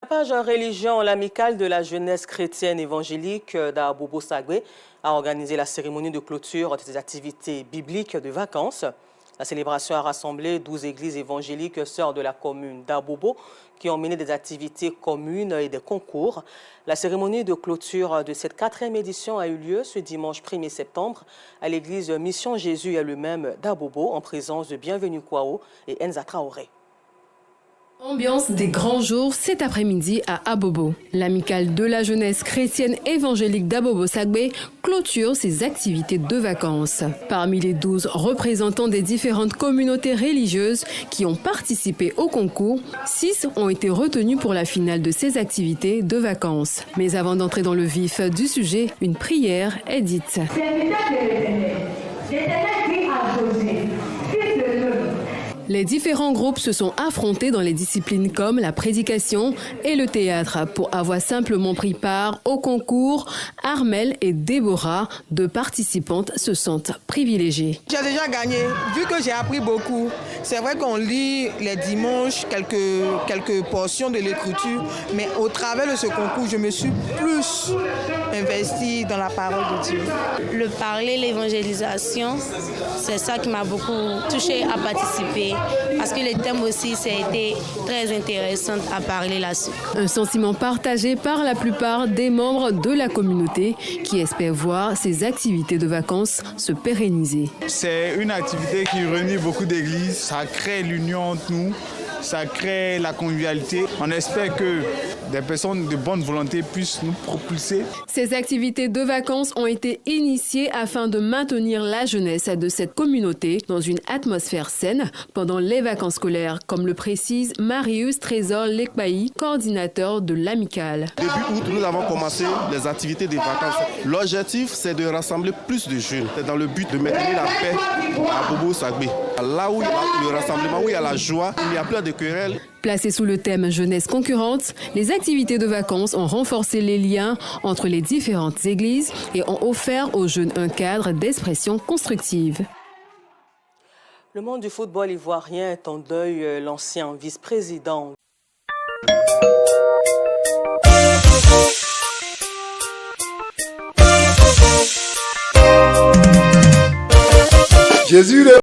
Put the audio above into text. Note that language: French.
La page religion, l'amicale de la jeunesse chrétienne évangélique d'Abobo Sagbé a organisé la cérémonie de clôture des activités bibliques de vacances. La célébration a rassemblé 12 églises évangéliques sœurs de la commune d'Abobo qui ont mené des activités communes et des concours. La cérémonie de clôture de cette 4e édition a eu lieu ce dimanche 1er septembre à l'église Mission Jésus elle-même d'Abobo en présence de Bienvenue Kwao et Enza Traoré. Ambiance des grands jours cet après-midi à Abobo. L'amicale de la jeunesse chrétienne évangélique d'Abobo Sagbé clôture ses activités de vacances. Parmi les 12 représentants des différentes communautés religieuses qui ont participé au concours, 6 ont été retenus pour la finale de ces activités de vacances. Mais avant d'entrer dans le vif du sujet, une prière est dite. Les différents groupes se sont affrontés dans les disciplines comme la prédication et le théâtre pour avoir simplement pris part au concours. Armel et Déborah, deux participantes, se sentent privilégiées. J'ai déjà gagné, vu que j'ai appris beaucoup. C'est vrai qu'on lit les dimanches quelques portions de l'écriture, mais au travers de ce concours, je me suis plus investie dans la parole de Dieu. Le parler, l'évangélisation, c'est ça qui m'a beaucoup touchée à participer. Parce que les thèmes aussi, ça a été très intéressant à parler là-dessus. Un sentiment partagé par la plupart des membres de la communauté qui espèrent voir ces activités de vacances se pérenniser. C'est une activité qui réunit beaucoup d'églises, ça crée l'union entre nous, ça crée la convivialité. On espère que des personnes de bonne volonté puissent nous propulser. Ces activités de vacances ont été initiées afin de maintenir la jeunesse de cette communauté dans une atmosphère saine pendant les vacances scolaires, comme le précise Marius Trésor Lekbaï, coordinateur de l'amicale. Début août, nous avons commencé les activités de vacances. L'objectif, c'est de rassembler plus de jeunes. C'est dans le but de maintenir la paix à Abobo Sagbé. Là où il y a le rassemblement, où il y a la joie, il n'y a plus de querelles. Placées sous le thème jeunesse concurrente, les activités de vacances ont renforcé les liens entre les différentes églises et ont offert aux jeunes un cadre d'expression constructive. Le monde du football ivoirien est en deuil. L'ancien vice-président Jésus